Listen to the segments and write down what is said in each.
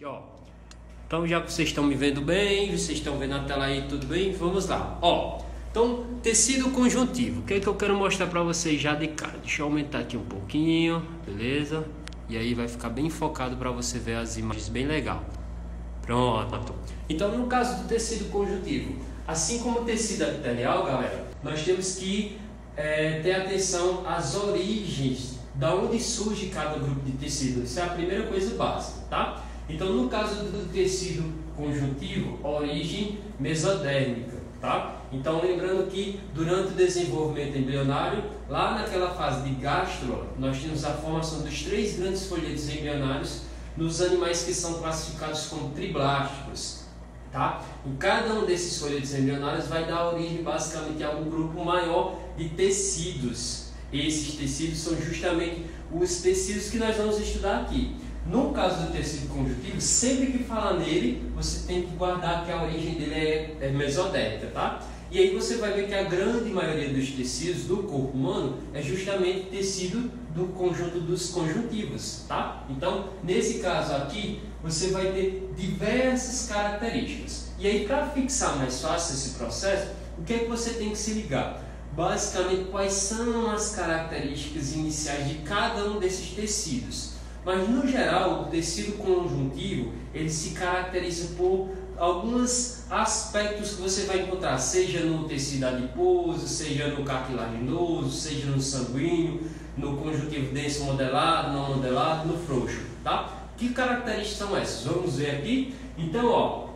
seguinte, ó. Então já que vocês estão me vendo bem, vocês estão vendo a tela aí, tudo bem? Vamos lá, ó. Então, tecido conjuntivo, o que é que eu quero mostrar para vocês já de cara? Deixa eu aumentar aqui um pouquinho, beleza? E aí vai ficar bem focado para você ver as imagens bem legal. Pronto. Então, no caso do tecido conjuntivo, assim como o tecido epitelial, galera, nós temos que ter atenção às origens, da onde surge cada grupo de tecido. Isso é a primeira coisa básica, tá? Então, no caso do tecido conjuntivo, origem mesodérmica, tá? Então, lembrando que durante o desenvolvimento embrionário, lá naquela fase de gastro, nós temos a formação dos 3 grandes folhetos embrionários nos animais que são classificados como triblásticos, tá? Em cada um desses folhetos embrionários vai dar origem basicamente a um grupo maior de tecidos. Esses tecidos são justamente os tecidos que nós vamos estudar aqui. No caso do tecido conjuntivo, sempre que falar nele, você tem que guardar que a origem dele é mesodérmica, tá? E aí você vai ver que a grande maioria dos tecidos do corpo humano é justamente tecido do conjunto dos conjuntivos, tá? Então, nesse caso aqui, você vai ter diversas características. E aí, para fixar mais fácil esse processo, o que é que você tem que se ligar? Basicamente, quais são as características iniciais de cada um desses tecidos. Mas, no geral, o tecido conjuntivo, ele se caracteriza por alguns aspectos que você vai encontrar, seja no tecido adiposo, seja no cartilaginoso, seja no sanguíneo, no conjuntivo denso modelado, não modelado, no frouxo, tá? Que características são essas? Vamos ver aqui. Então, ó,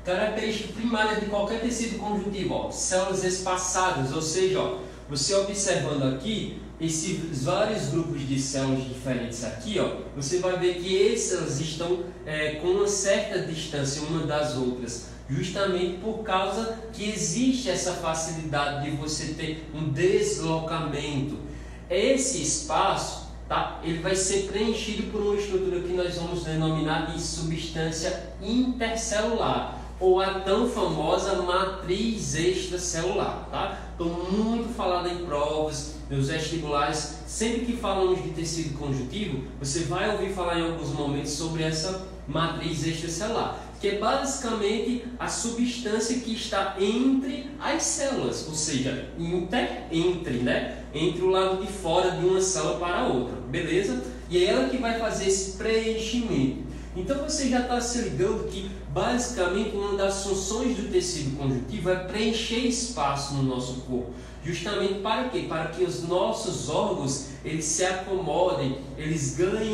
característica primária de qualquer tecido conjuntivo, ó, células espaçadas, ou seja, ó, você observando aqui esses vários grupos de células diferentes aqui, ó, você vai ver que essas estão com uma certa distância uma das outras, justamente por causa que existe essa facilidade de você ter um deslocamento. Esse espaço, tá, ele vai ser preenchido por uma estrutura que nós vamos denominar de substância intercelular, ou a tão famosa matriz extracelular, tá? Estou muito falado em provas, nos vestibulares, sempre que falamos de tecido conjuntivo, você vai ouvir falar em alguns momentos sobre essa matriz extracelular, que é basicamente a substância que está entre as células, ou seja, entre o lado de fora de uma célula para a outra, beleza? E é ela que vai fazer esse preenchimento. Então você já está se ligando que basicamente uma das funções do tecido conjuntivo é preencher espaço no nosso corpo. Justamente para quê? Para que os nossos órgãos eles se acomodem, eles ganhem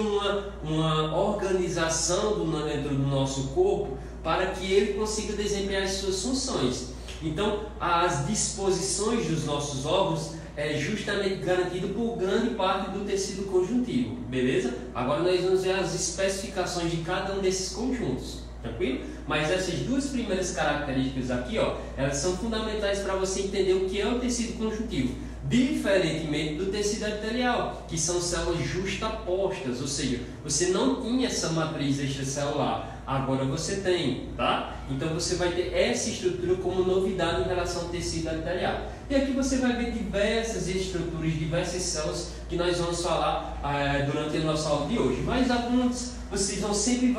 uma organização dentro do nosso corpo para que ele consiga desempenhar as suas funções. Então as disposições dos nossos órgãos é justamente garantido por grande parte do tecido conjuntivo, beleza? Agora nós vamos ver as especificações de cada um desses conjuntos, tranquilo? Mas essas duas primeiras características aqui, ó, elas são fundamentais para você entender o que é o tecido conjuntivo, diferentemente do tecido epitelial, que são células justapostas, ou seja, você não tinha essa matriz extracelular, agora você tem, tá? Então você vai ter essa estrutura como novidade em relação ao tecido epitelial. E aqui você vai ver diversas estruturas, diversas células que nós vamos falar durante a nossa aula de hoje. Mas alguns vocês vão sempre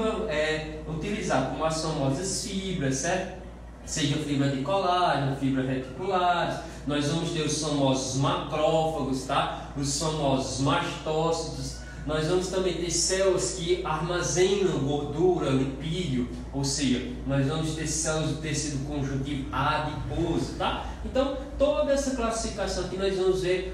utilizar como as famosas fibras, certo? Seja fibra de colágeno, fibra reticulares. Nós vamos ter os famosos macrófagos, tá? Os famosos mastócitos. Nós vamos também ter células que armazenam gordura, lipídio, ou seja, nós vamos ter células do tecido conjuntivo adiposo, tá? Então, toda essa classificação aqui nós vamos ver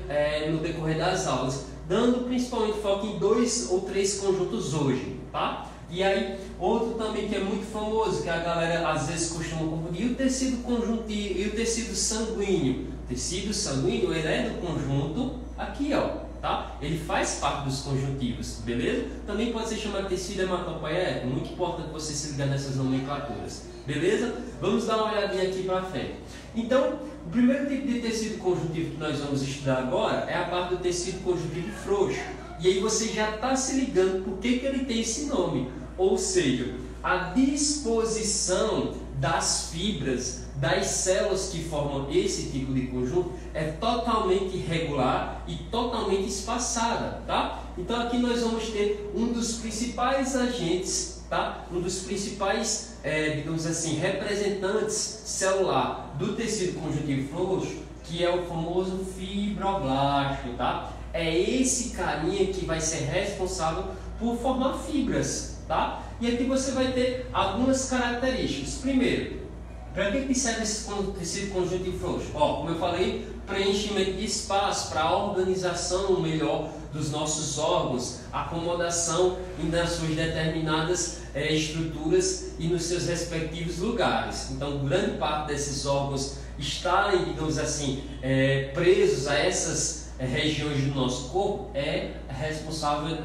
no decorrer das aulas, dando principalmente foco em 2 ou 3 conjuntos hoje, tá? E aí, outro também que é muito famoso, que a galera às vezes costuma confundir, o tecido conjuntivo e o tecido sanguíneo. O tecido sanguíneo, ele é do conjunto aqui, ó. Tá? Ele faz parte dos conjuntivos, beleza? Também pode ser chamado de tecido hematopoético, muito importante você se ligar nessas nomenclaturas, beleza? Vamos dar uma olhadinha aqui para frente. Então, o primeiro tipo de tecido conjuntivo que nós vamos estudar agora é a parte do tecido conjuntivo frouxo. E aí você já está se ligando por que ele tem esse nome, ou seja, a disposição das fibras das células que formam esse tipo de conjunto é totalmente irregular e totalmente espaçada, tá? Então aqui nós vamos ter um dos principais agentes tá? Um dos principais, digamos assim, representantes celular do tecido conjuntivo frouxo, que é o famoso fibroblasto, tá? É esse carinha que vai ser responsável por formar fibras, tá? E aqui você vai ter algumas características. Primeiro, para que serve esse tecido conjuntivo frouxo? Como eu falei, preenchimento de espaço, para a organização melhor dos nossos órgãos, acomodação nas suas determinadas estruturas e nos seus respectivos lugares. Então, grande parte desses órgãos estarem, digamos assim, presos a essas regiões do nosso corpo é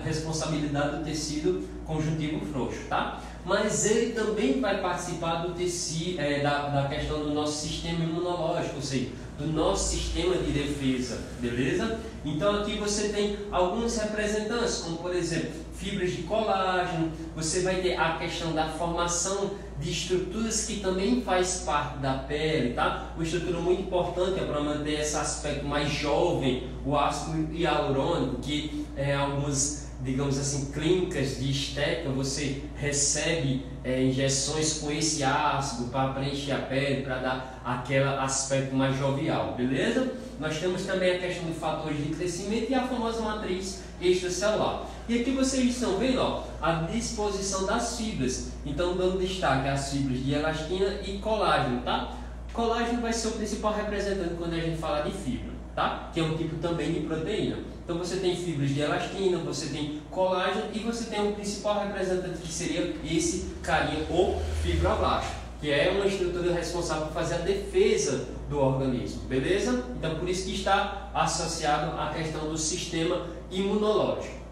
responsabilidade do tecido conjuntivo frouxo, tá? Mas ele também vai participar do tecido, da questão do nosso sistema imunológico, ou seja, do nosso sistema de defesa, beleza? Então aqui você tem alguns representantes, como por exemplo, fibras de colágeno, você vai ter a questão da formação de estruturas que também faz parte da pele, tá? Uma estrutura muito importante para manter esse aspecto mais jovem, o ácido hialurônico, que algumas, digamos assim, clínicas de estética, você recebe injeções com esse ácido para preencher a pele, para dar aquele aspecto mais jovial, beleza? Nós temos também a questão de fatores de crescimento e a famosa matriz extracelular. E aqui vocês estão vendo a disposição das fibras. Então, dando destaque às fibras de elastina e colágeno, tá? Colágeno vai ser o principal representante quando a gente fala de fibra, tá? Que é um tipo também de proteína. Então você tem fibras de elastina, você tem colágeno e você tem um principal representante que seria esse carinha, o fibroblasto, que é uma estrutura responsável por fazer a defesa do organismo, beleza? Então por isso que está associado à questão do sistema imunológico.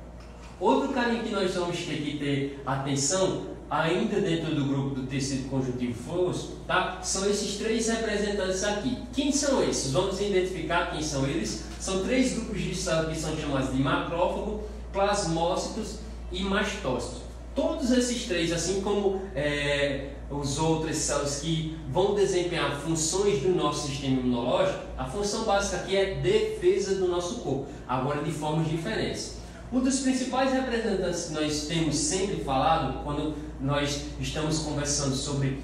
Outro carinha que nós vamos ter que ter atenção, ainda dentro do grupo do tecido conjuntivo frouxo, tá? São esses três representantes aqui. Quem são esses? Vamos identificar quem são eles. São três grupos de células que são chamados de macrófago, plasmócitos e mastócitos. Todos esses três, assim como os outras células que vão desempenhar funções do nosso sistema imunológico, a função básica aqui é defesa do nosso corpo, agora de formas diferentes. Um dos principais representantes que nós temos sempre falado quando nós estamos conversando sobre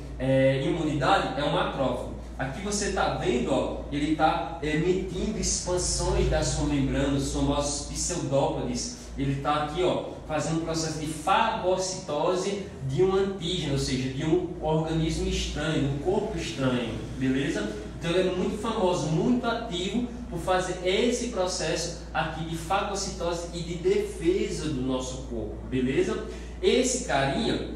imunidade é o macrófago. Aqui você está vendo, ele está emitindo expansões da sua membrana, os famosos pseudópodes. Ele está aqui, fazendo um processo de fagocitose de um antígeno, ou seja, de um organismo estranho, de um corpo estranho, beleza? Então ele é muito famoso, muito ativo por fazer esse processo aqui de fagocitose e de defesa do nosso corpo, beleza? Esse carinha,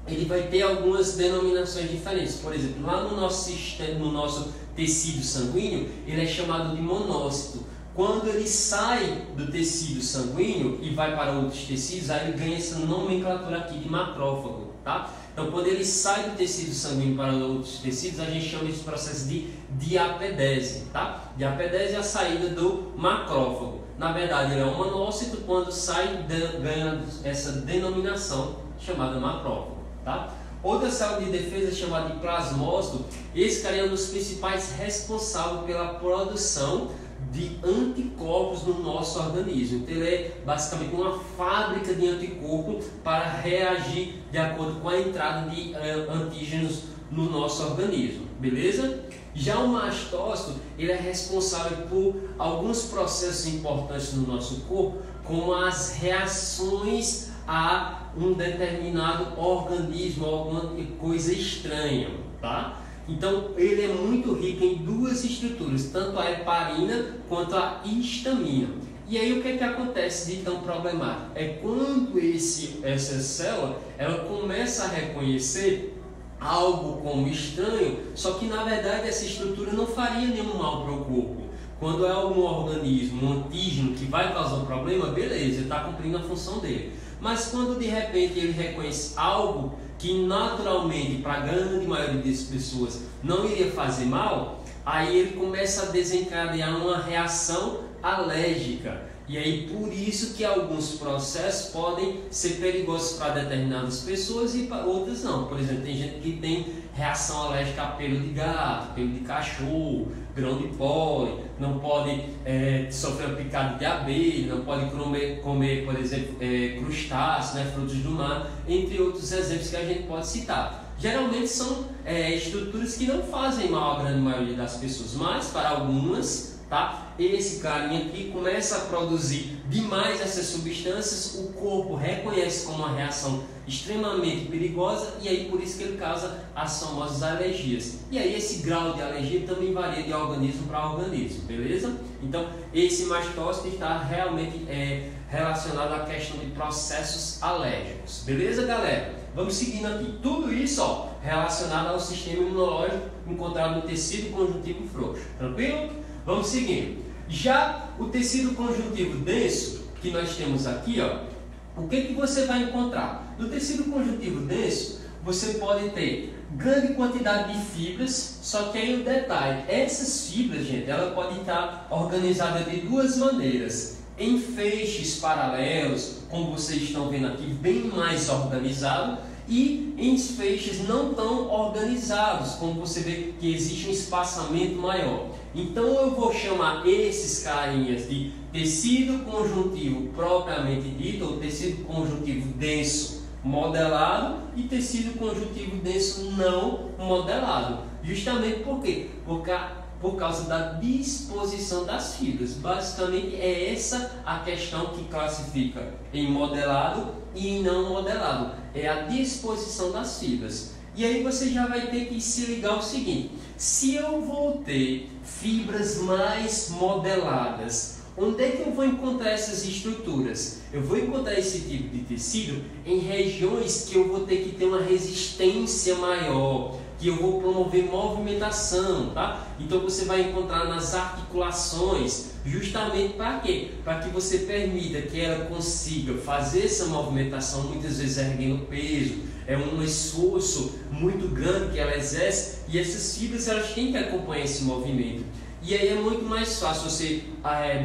ele vai ter algumas denominações diferentes. Por exemplo, lá no nosso tecido sanguíneo, ele é chamado de monócito. Quando ele sai do tecido sanguíneo e vai para outros tecidos, aí ele ganha essa nomenclatura aqui de macrófago, tá? Então, quando ele sai do tecido sanguíneo para outros tecidos, a gente chama esse processo de diapedese, tá? Diapedese é a saída do macrófago. Na verdade, ele é um monócito, quando sai, ganha essa denominação chamada macrófago, tá? Outra célula de defesa chamada de plasmócito, esse cara é um dos principais responsáveis pela produção de anticorpos no nosso organismo. Então ele é basicamente uma fábrica de anticorpo para reagir de acordo com a entrada de antígenos no nosso organismo, beleza? Já o mastócito, ele é responsável por alguns processos importantes no nosso corpo, como as reações a um determinado organismo, alguma coisa estranha, tá? Então ele é muito rico em duas estruturas, tanto a heparina quanto a histamina. E aí o que acontece de tão problemático? É quando essa célula ela começa a reconhecer algo como estranho, só que na verdade essa estrutura não faria nenhum mal para o corpo. Quando é algum organismo, um antígeno que vai causar um problema, beleza, ele está cumprindo a função dele. Mas quando de repente ele reconhece algo que naturalmente para a grande maioria das pessoas não iria fazer mal, aí ele começa a desencadear uma reação alérgica. E aí por isso que alguns processos podem ser perigosos para determinadas pessoas e para outras não. Por exemplo, tem gente que tem reação alérgica a pelo de gato, pelo de cachorro, grão de pólen, não pode sofrer picada de abelha, não pode comer por exemplo, crustáceos, né, frutos do mar, entre outros exemplos que a gente pode citar. Geralmente são estruturas que não fazem mal à grande maioria das pessoas, mas para algumas, tá? Esse carinha aqui começa a produzir demais essas substâncias, o corpo reconhece como uma reação extremamente perigosa e aí por isso que ele causa as famosas alergias. E aí esse grau de alergia também varia de organismo para organismo, beleza? Então esse mastócito está realmente relacionado à questão de processos alérgicos, beleza, galera? Vamos seguindo aqui. Tudo isso relacionado ao sistema imunológico encontrado no tecido conjuntivo frouxo, tranquilo? Vamos seguindo. Já o tecido conjuntivo denso, que nós temos aqui, o que você vai encontrar? No tecido conjuntivo denso, você pode ter grande quantidade de fibras, só que aí o detalhe, essas fibras, gente, ela pode estar organizada de duas maneiras. Em feixes paralelos, como vocês estão vendo aqui, bem mais organizado, e em feixes não tão organizados, como você vê que existe um espaçamento maior. Então eu vou chamar esses carinhas de tecido conjuntivo propriamente dito, ou tecido conjuntivo denso modelado e tecido conjuntivo denso não modelado. Justamente por quê? Por causa da disposição das fibras. Basicamente é essa a questão que classifica em modelado e em não modelado. É a disposição das fibras. E aí você já vai ter que se ligar o seguinte: se eu vou ter fibras mais modeladas, onde é que eu vou encontrar essas estruturas? Eu vou encontrar esse tipo de tecido em regiões que eu vou ter que ter uma resistência maior, que eu vou promover movimentação, tá? Então você vai encontrar nas articulações, justamente para quê? Para que você permita que ela consiga fazer essa movimentação, muitas vezes erguendo peso, é um esforço muito grande que ela exerce, e essas fibras elas têm que acompanhar esse movimento. E aí é muito mais fácil você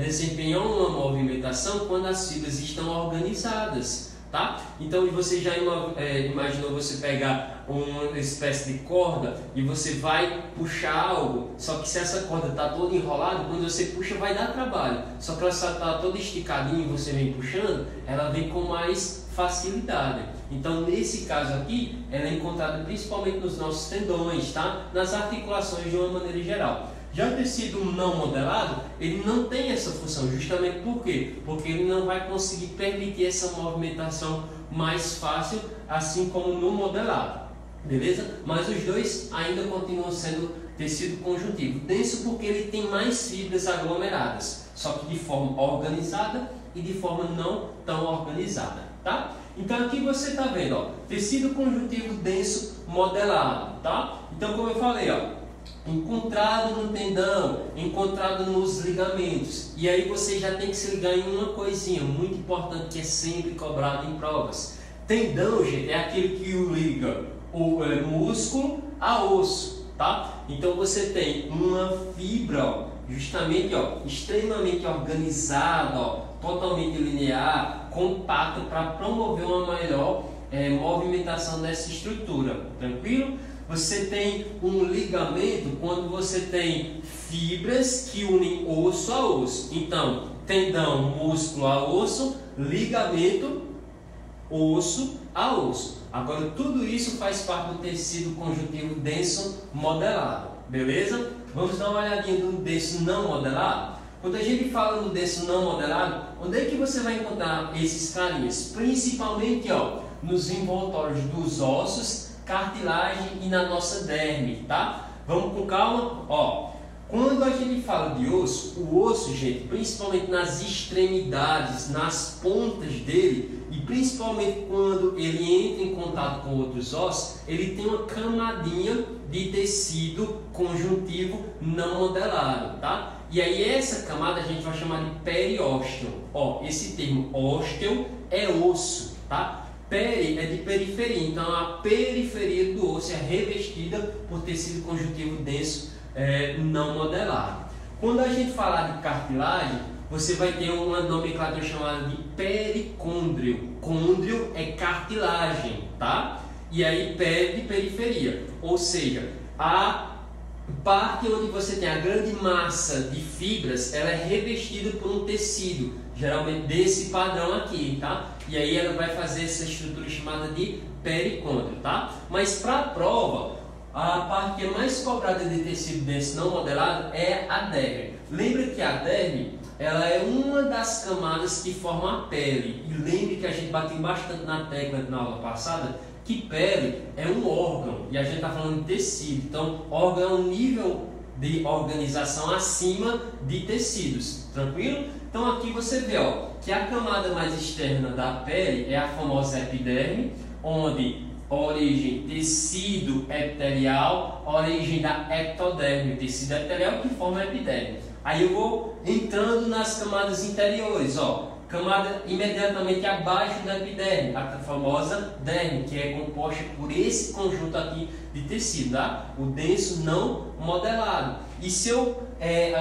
desempenhar uma movimentação quando as fibras estão organizadas, tá? Então você já imaginou você pegar uma espécie de corda e você vai puxar algo, só que se essa corda está toda enrolada, quando você puxa vai dar trabalho, só que ela está toda esticadinha e você vem puxando, ela vem com mais facilidade. Então nesse caso aqui, ela é encontrada principalmente nos nossos tendões, tá? Nas articulações de uma maneira geral. Já o tecido não modelado, ele não tem essa função, justamente por quê? Porque ele não vai conseguir permitir essa movimentação mais fácil, assim como no modelado, beleza? Mas os dois ainda continuam sendo tecido conjuntivo, denso porque ele tem mais fibras aglomeradas, só que de forma organizada e de forma não tão organizada, tá? Então aqui você está vendo, tecido conjuntivo denso modelado, tá? Então como eu falei, encontrado no tendão, encontrado nos ligamentos. E aí você já tem que se ligar em uma coisinha muito importante que é sempre cobrado em provas. Tendão, gente, é aquele que liga o músculo a osso, tá? Então você tem uma fibra, justamente, extremamente organizada, totalmente linear, compacta, para promover uma melhor movimentação dessa estrutura, tranquilo? Você tem um ligamento quando você tem fibras que unem osso a osso. Então, tendão, músculo a osso, ligamento, osso a osso. Agora, tudo isso faz parte do tecido conjuntivo denso modelado, beleza? Vamos dar uma olhadinha no denso não modelado? Quando a gente fala no denso não modelado, onde é que você vai encontrar esses carinhas? Principalmente, nos envoltórios dos ossos, cartilagem e na nossa derme, tá? Vamos com calma, Quando a gente fala de osso, o osso, gente, principalmente nas extremidades, nas pontas dele, e principalmente quando ele entra em contato com outros ossos, ele tem uma camadinha de tecido conjuntivo não modelado, tá? E aí essa camada a gente vai chamar de periósteo. Esse termo ósteo é osso, tá? Peri é de periferia, então a periferia do osso é revestida por tecido conjuntivo denso não modelado. Quando a gente falar de cartilagem, você vai ter uma nomenclatura chamada de pericôndrio. Côndrio é cartilagem, tá? E aí peri de periferia, ou seja, a parte onde você tem a grande massa de fibras, ela é revestida por um tecido, geralmente desse padrão aqui, tá? E aí ela vai fazer essa estrutura chamada de pericôndrio, tá? Mas para a prova, a parte que é mais cobrada de tecido denso não modelado é a derme. Lembra que a derme, ela é uma das camadas que formam a pele. E lembre que a gente bateu bastante na tecla na aula passada, que pele é um órgão, e a gente está falando de tecido. Então, órgão é um nível de organização acima de tecidos, tranquilo? Então aqui você vê, ó, que a camada mais externa da pele é a famosa epiderme, onde origem tecido epitelial, origem da ectoderme, tecido epitelial que forma a epiderme. Aí eu vou entrando nas camadas interiores, ó. Camada imediatamente abaixo da epiderme, a famosa derme, que é composta por esse conjunto aqui de tecido, tá? O denso não modelado. E se eu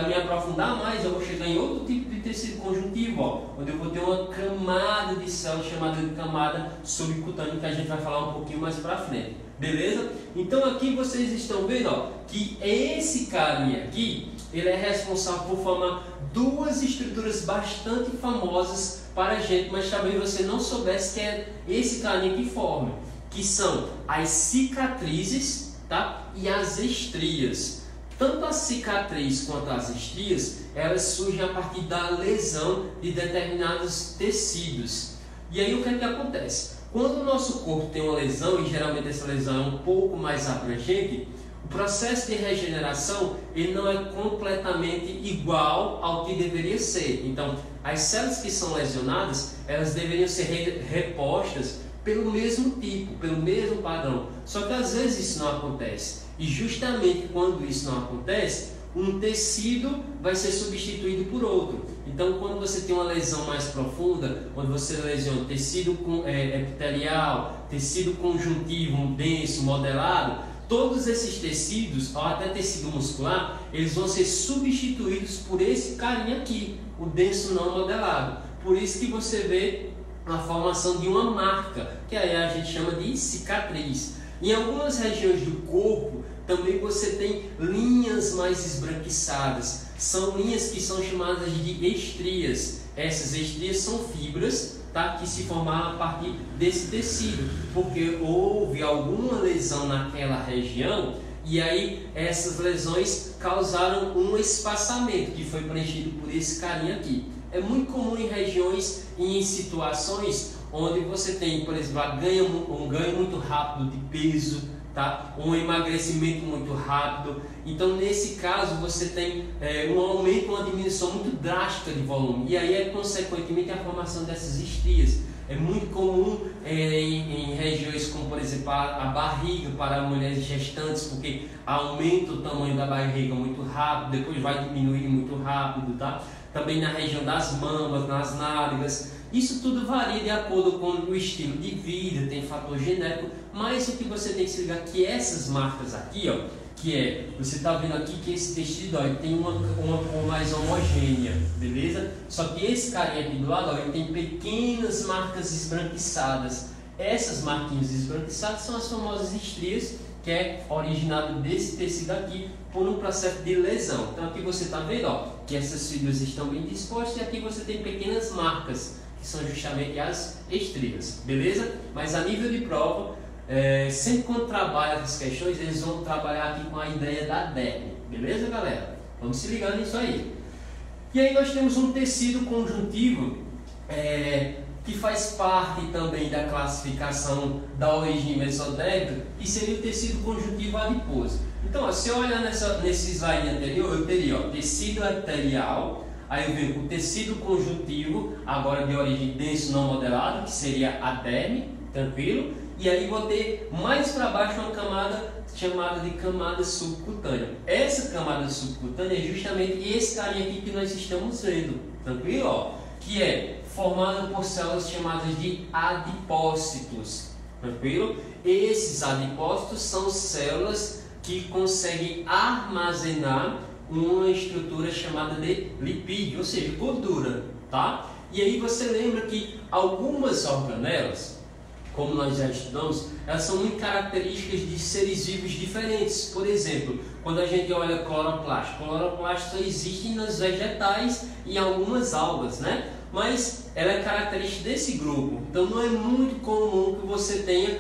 me aprofundar mais, eu vou chegar em outro tipo de tecido conjuntivo, ó, onde eu vou ter uma camada de células chamada de camada subcutânea, que a gente vai falar um pouquinho mais pra frente. Beleza? Então aqui vocês estão vendo, ó, que esse carinha aqui, ele é responsável por formar duas estruturas bastante famosas para a gente, mas talvez você não soubesse que é esse carinha que forma, que são as cicatrizes, tá? E as estrias. Tanto a cicatriz quanto as estrias, elas surgem a partir da lesão de determinados tecidos. E aí o que é que acontece? Quando o nosso corpo tem uma lesão, e geralmente essa lesão é um pouco mais abrangente, o processo de regeneração ele não é completamente igual ao que deveria ser. Então, as células que são lesionadas, elas deveriam ser repostas pelo mesmo tipo, pelo mesmo padrão. Só que às vezes isso não acontece. E justamente quando isso não acontece, um tecido vai ser substituído por outro. Então, quando você tem uma lesão mais profunda, quando você lesiona tecido epitelial, tecido conjuntivo, denso, modelado, todos esses tecidos, ou até tecido muscular, eles vão ser substituídos por esse carinha aqui, o denso não modelado. Por isso que você vê a formação de uma marca, que aí a gente chama de cicatriz. Em algumas regiões do corpo, também você tem linhas mais esbranquiçadas. São linhas que são chamadas de estrias. Essas estrias são fibras, tá, que se formaram a partir desse tecido, porque houve alguma lesão naquela região e aí essas lesões causaram um espaçamento que foi preenchido por esse carinha aqui. É muito comum em regiões e em situações onde você tem, por exemplo, um ganho muito rápido de peso, tá? Um emagrecimento muito rápido. Então, nesse caso, você tem um aumento, uma diminuição muito drástica de volume. E aí é consequentemente a formação dessas estrias. É muito comum em regiões como, por exemplo, a barriga para mulheres gestantes, porque aumenta o tamanho da barriga muito rápido, depois vai diminuir muito rápido, tá? Também na região das mamas, nas nádegas. Isso tudo varia de acordo com o estilo de vida, tem fator genético, mas o que você tem que se ligar é que essas marcas aqui, ó, você está vendo aqui que esse tecido, ó, ele tem uma cor mais homogênea, beleza? Só que esse carinha aqui do lado, ó, ele tem pequenas marcas esbranquiçadas. Essas marquinhas esbranquiçadas são as famosas estrias, que é originado desse tecido aqui por um processo de lesão. Então aqui você está vendo, ó, que essas fibras estão bem dispostas e aqui você tem pequenas marcas, que são justamente as estrias, beleza? Mas a nível de prova, sempre quando trabalha as questões, eles vão trabalhar aqui com a ideia da derme, beleza, galera? Vamos se ligar nisso aí. E aí nós temos um tecido conjuntivo que faz parte também da classificação da origem mesodérmica, que seria o tecido conjuntivo adiposo. Então, ó, se eu olhar nesse slide anterior, eu teria, ó, tecido epitelial, aí eu venho com o tecido conjuntivo, agora de origem denso não modelado, que seria a derme, tranquilo? E aí vou ter mais para baixo uma camada chamada de camada subcutânea. Essa camada subcutânea é justamente esse carinha aqui que nós estamos vendo, tranquilo? Ó, que é formada por células chamadas de adipócitos, tranquilo? Esses adipócitos são células que conseguem armazenar uma estrutura chamada de lipídio, ou seja, gordura, tá? E aí você lembra que algumas organelas, como nós já estudamos, elas são muito características de seres vivos diferentes. Por exemplo, quando a gente olha cloroplasto só existe nos vegetais e em algumas algas, né? Mas ela é característica desse grupo, então não é muito comum que você tenha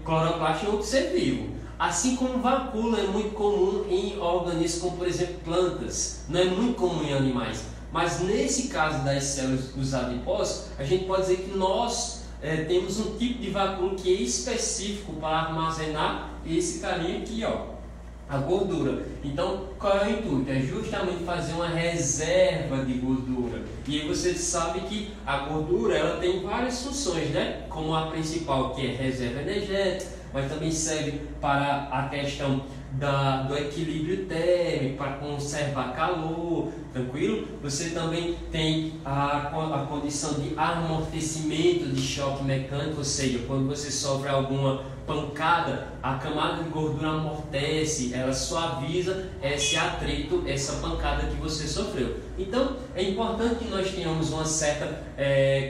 cloroplasto em outro ser vivo. Assim como vacúola é muito comum em organismos como, por exemplo, plantas, não é muito comum em animais. Mas nesse caso das células dos adipócitos, a gente pode dizer que nós temos um tipo de vacúolo que é específico para armazenar esse carinha aqui, ó, a gordura. Então, qual é o intuito? É justamente fazer uma reserva de gordura. E aí você sabe que a gordura ela tem várias funções, né? Como a principal, que é reserva energética, mas também serve para a questão do equilíbrio térmico, para conservar calor, tranquilo? Você também tem a condição de amortecimento de choque mecânico, ou seja, quando você sofre alguma pancada, a camada de gordura amortece, ela suaviza esse atrito, essa pancada que você sofreu. Então, é importante que nós tenhamos uma certa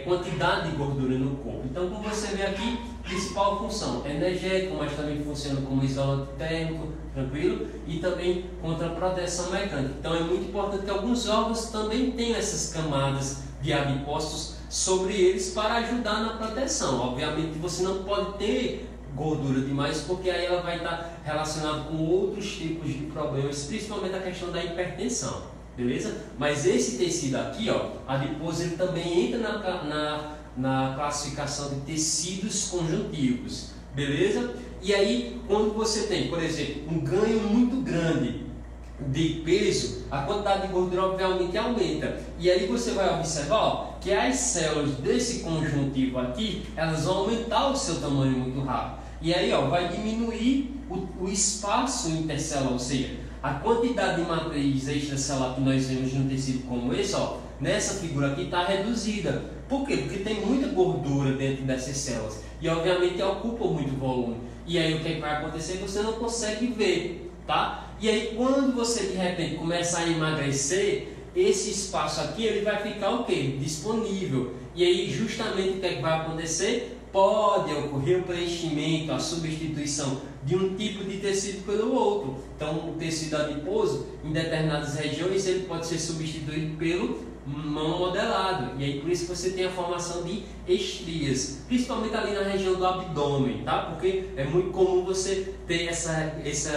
quantidade de gordura no corpo. Então, como você vê aqui, principal função energética, mas também funciona como isolante térmico, tranquilo? E também contra proteção mecânica. Então, é muito importante que alguns órgãos também tenham essas camadas de adipócitos sobre eles para ajudar na proteção. Obviamente, você não pode ter gordura demais, porque aí ela vai estar relacionada com outros tipos de problemas, principalmente a questão da hipertensão, beleza? Mas esse tecido aqui, ó, adiposo, ele também entra na classificação de tecidos conjuntivos, beleza? E aí, quando você tem, por exemplo, um ganho muito grande de peso, a quantidade de gordura obviamente aumenta. E aí você vai observar, ó, que as células desse conjuntivo aqui, elas vão aumentar o seu tamanho muito rápido. E aí, ó, vai diminuir o espaço intercelular, ou seja, a quantidade de matriz extracelular que nós vemos num tecido como esse, ó, nessa figura aqui está reduzida. Por quê? Porque tem muita gordura dentro dessas células e obviamente ocupa muito volume. E aí o que vai acontecer? Você não consegue ver, tá? E aí quando você de repente começa a emagrecer, esse espaço aqui ele vai ficar o quê? Disponível. E aí justamente o que vai acontecer? Pode ocorrer o preenchimento, a substituição de um tipo de tecido pelo outro. Então o tecido adiposo em determinadas regiões ele pode ser substituído pelo modelado, e aí por isso que você tem a formação de estrias, principalmente ali na região do abdômen, tá? Porque é muito comum você ter esse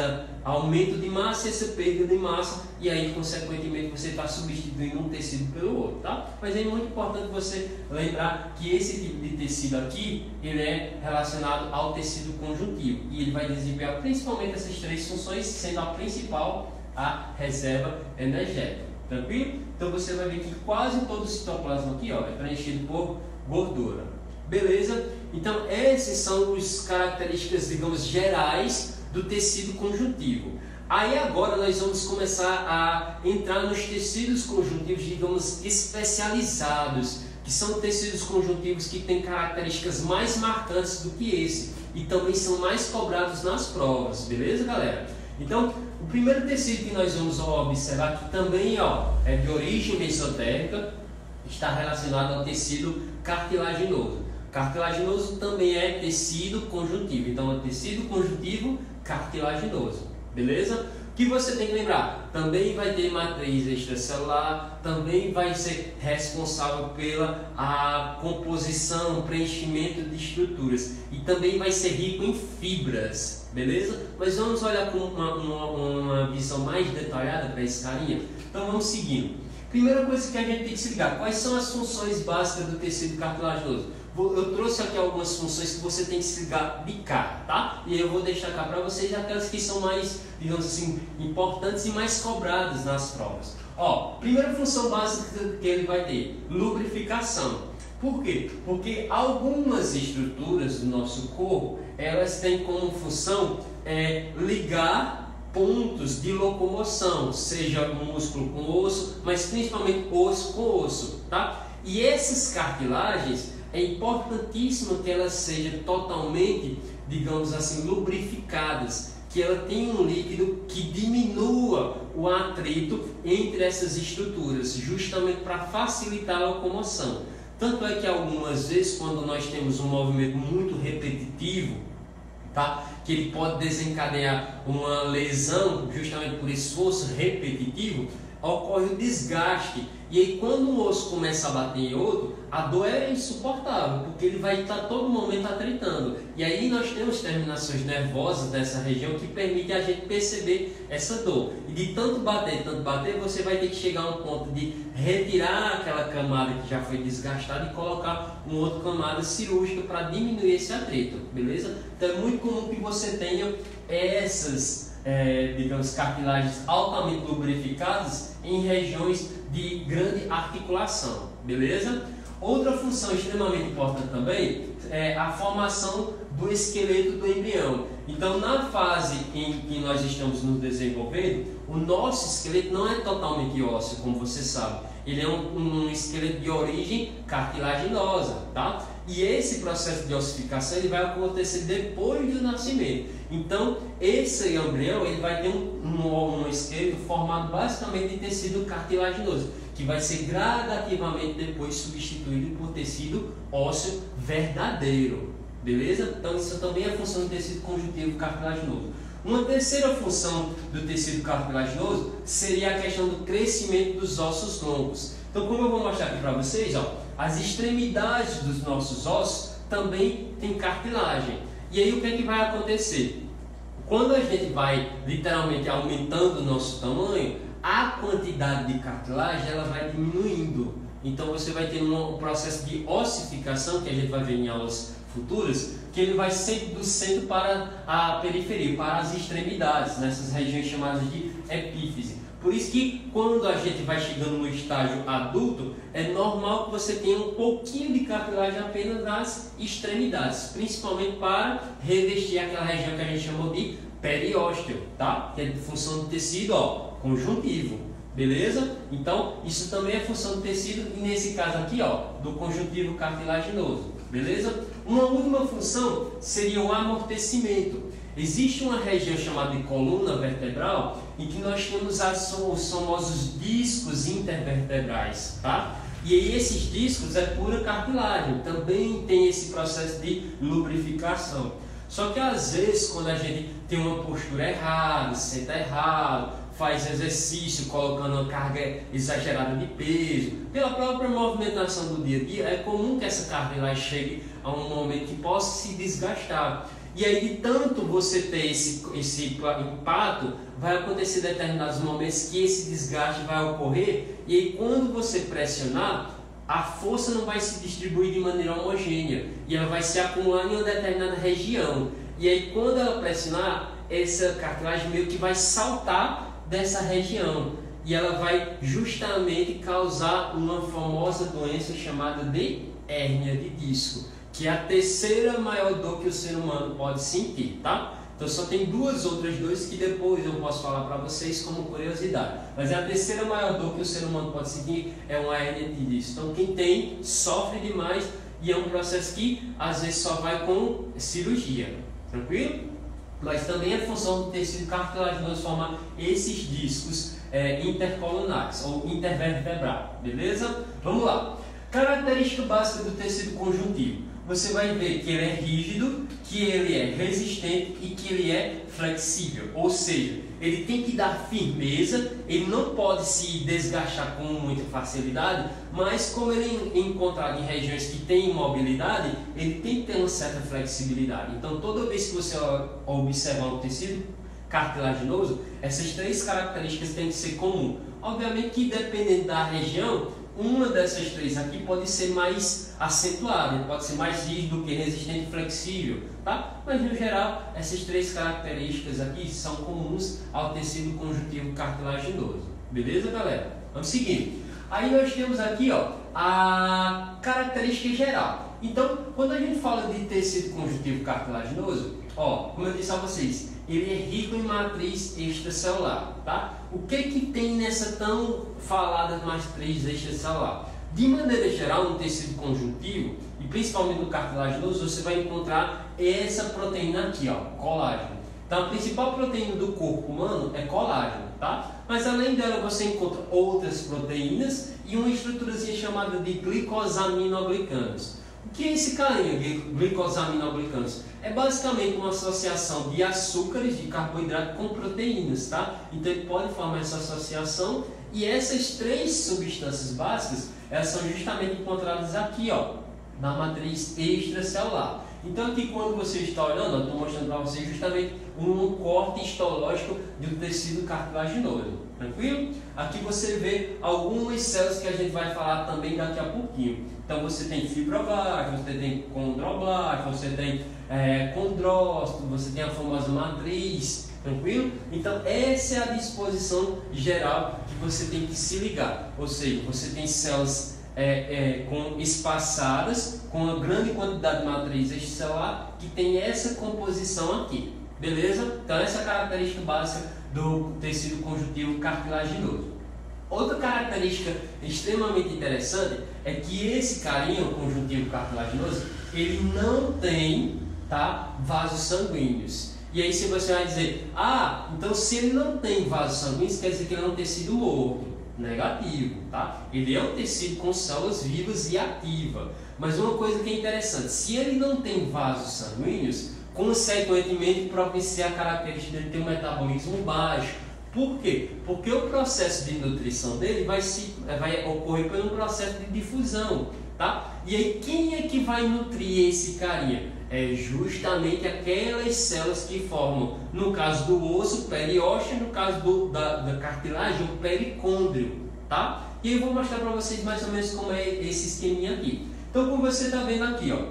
aumento de massa e essa perda de massa, e aí consequentemente você está substituindo um tecido pelo outro, tá? Mas é muito importante você lembrar que esse tipo de tecido aqui, ele é relacionado ao tecido conjuntivo, e ele vai desempenhar principalmente essas três funções, sendo a principal a reserva energética. Tranquilo? Então você vai ver que quase todo o citoplasma aqui, ó, é preenchido por gordura. Beleza? Então essas são as características, digamos, gerais do tecido conjuntivo. Aí agora nós vamos começar a entrar nos tecidos conjuntivos, digamos, especializados, que são tecidos conjuntivos que têm características mais marcantes do que esse e também são mais cobrados nas provas. Beleza, galera? Então, o primeiro tecido que nós vamos observar aqui também, ó, é de origem mesotérica, está relacionado ao tecido cartilaginoso. Cartilaginoso também é tecido conjuntivo, então é tecido conjuntivo cartilaginoso, beleza? O que você tem que lembrar? Também vai ter matriz extracelular, também vai ser responsável pela composição, preenchimento de estruturas e também vai ser rico em fibras, beleza? Mas vamos olhar com uma visão mais detalhada para esse carinha? Então vamos seguindo. Primeira coisa que a gente tem que se ligar, quais são as funções básicas do tecido cartilaginoso? Eu trouxe aqui algumas funções que você tem que se ligar de cara, tá? E eu vou deixar cá para vocês aquelas que são mais, digamos assim, importantes e mais cobradas nas provas. Ó, primeira função básica que ele vai ter, lubrificação. Por quê? Porque algumas estruturas do nosso corpo, elas têm como função ligar pontos de locomoção, seja músculo com osso, mas principalmente osso com osso, tá? E essas cartilagens, é importantíssimo que elas sejam totalmente, digamos assim, lubrificadas, que ela tenha um líquido que diminua o atrito entre essas estruturas, justamente para facilitar a locomoção. Tanto é que algumas vezes, quando nós temos um movimento muito repetitivo, tá? Que ele pode desencadear uma lesão justamente por esforço repetitivo, ocorre o desgaste. E aí quando o osso começa a bater em outro, a dor é insuportável, porque ele vai estar todo momento atritando. E aí nós temos terminações nervosas dessa região que permitem a gente perceber essa dor. E de tanto bater, você vai ter que chegar a um ponto de retirar aquela camada que já foi desgastada e colocar uma outra camada cirúrgica para diminuir esse atrito, beleza? Então é muito comum que você tenha essas digamos, cartilagens altamente lubrificadas em regiões de grande articulação, beleza? Outra função extremamente importante também é a formação do esqueleto do embrião. Então, na fase em que nós estamos nos desenvolvendo, o nosso esqueleto não é totalmente ósseo, como você sabe. Ele é um esqueleto de origem cartilaginosa, tá? E esse processo de ossificação ele vai acontecer depois do nascimento. Então, esse embrião ele vai ter um esqueleto formado basicamente de tecido cartilaginoso, que vai ser gradativamente depois substituído por tecido ósseo verdadeiro, beleza? Então, isso também é a função do tecido conjuntivo cartilaginoso. Uma terceira função do tecido cartilaginoso seria a questão do crescimento dos ossos longos. Então, como eu vou mostrar aqui para vocês, ó, as extremidades dos nossos ossos também têm cartilagem. E aí o que é que vai acontecer? Quando a gente vai literalmente aumentando o nosso tamanho, a quantidade de cartilagem ela vai diminuindo. Então você vai ter um processo de ossificação, que a gente vai ver em aulas futuras, que ele vai sempre do centro para a periferia, para as extremidades, nessas regiões chamadas de epífise. Por isso que quando a gente vai chegando no estágio adulto, é normal que você tenha um pouquinho de cartilagem apenas nas extremidades, principalmente para revestir aquela região que a gente chamou de periósteo, tá? Que é de função do tecido, ó, conjuntivo, beleza? Então, isso também é função do tecido e nesse caso aqui, ó, do conjuntivo cartilaginoso, beleza? Uma última função seria o amortecimento. Existe uma região chamada de coluna vertebral em que nós temos os famosos discos intervertebrais, tá? E aí esses discos é pura cartilagem, também tem esse processo de lubrificação. Só que às vezes quando a gente tem uma postura errada, senta errado, faz exercício colocando uma carga exagerada de peso, pela própria movimentação do dia a dia, é comum que essa cartilagem chegue a um momento que possa se desgastar. E aí, de tanto você ter esse impacto, vai acontecer determinados momentos que esse desgaste vai ocorrer, e aí quando você pressionar, a força não vai se distribuir de maneira homogênea, e ela vai se acumular em uma determinada região. E aí quando ela pressionar, essa cartilagem meio que vai saltar dessa região, e ela vai justamente causar uma famosa doença chamada de hérnia de disco, que é a terceira maior dor que o ser humano pode sentir, tá? Então só tem duas outras dores que depois eu posso falar para vocês como curiosidade. Mas é a terceira maior dor que o ser humano pode sentir é uma hérnia de disco. Então quem tem sofre demais e é um processo que às vezes só vai com cirurgia, tranquilo? Mas também é função do tecido cartilaginoso formar esses discos intercolunares ou intervertebral, beleza? Vamos lá. Característica básica do tecido conjuntivo. Você vai ver que ele é rígido, que ele é resistente e que ele é flexível. Ou seja, ele tem que dar firmeza, ele não pode se desgastar com muita facilidade, mas como ele é encontrado em regiões que têm imobilidade, ele tem que ter uma certa flexibilidade. Então, toda vez que você observar um tecido cartilaginoso, essas três características têm que ser comuns. Obviamente que dependendo da região, uma dessas três aqui pode ser mais acentuada, pode ser mais rígido do que resistente e flexível, tá? Mas no geral, essas três características aqui são comuns ao tecido conjuntivo cartilaginoso. Beleza, galera? Vamos seguir. Aí nós temos aqui, ó, a característica geral. Então, quando a gente fala de tecido conjuntivo cartilaginoso, ó, como eu disse a vocês, ele é rico em matriz extracelular, tá? O que tem nessa tão falada matriz extracelular? De maneira geral, no tecido conjuntivo, e principalmente no cartilaginoso, você vai encontrar essa proteína aqui, ó, colágeno. Então a principal proteína do corpo humano é colágeno, tá? Mas além dela você encontra outras proteínas e uma estruturazinha chamada de glicosaminoglicanos. O que é esse carinha, glicosaminoglicanos? É basicamente uma associação de açúcares, de carboidrato com proteínas, tá? Então ele pode formar essa associação e essas três substâncias básicas, elas são justamente encontradas aqui, ó, na matriz extracelular. Então aqui quando você está olhando, eu estou mostrando para você justamente um corte histológico do tecido cartilaginoso, tranquilo? Aqui você vê algumas células que a gente vai falar também daqui a pouquinho. Então você tem fibroblasto, você tem condroblasto, você tem condrócito, você tem a famosa matriz, tranquilo? Então essa é a disposição geral que você tem que se ligar, ou seja, você tem células com espaçadas, com uma grande quantidade de matriz extracelular que tem essa composição aqui, beleza? Então essa é a característica básica do tecido conjuntivo cartilaginoso. Outra característica extremamente interessante é que esse carinha, o conjuntivo cartilaginoso, ele não tem, tá, vasos sanguíneos. E aí se você vai dizer, então se ele não tem vasos sanguíneos, quer dizer que ele é um tecido morto. Negativo, tá? Ele é um tecido com células vivas e ativa. Mas uma coisa que é interessante, se ele não tem vasos sanguíneos, consequentemente propicia a característica dele ter um metabolismo baixo. Por quê? Porque o processo de nutrição dele vai ocorrer por um processo de difusão, tá? E aí quem é que vai nutrir esse carinha? É justamente aquelas células que formam, no caso do osso, o periósteo, no caso da cartilagem, o pericôndrio, tá? E aí eu vou mostrar para vocês mais ou menos como é esse esqueminha aqui. Então, como você está vendo aqui, ó,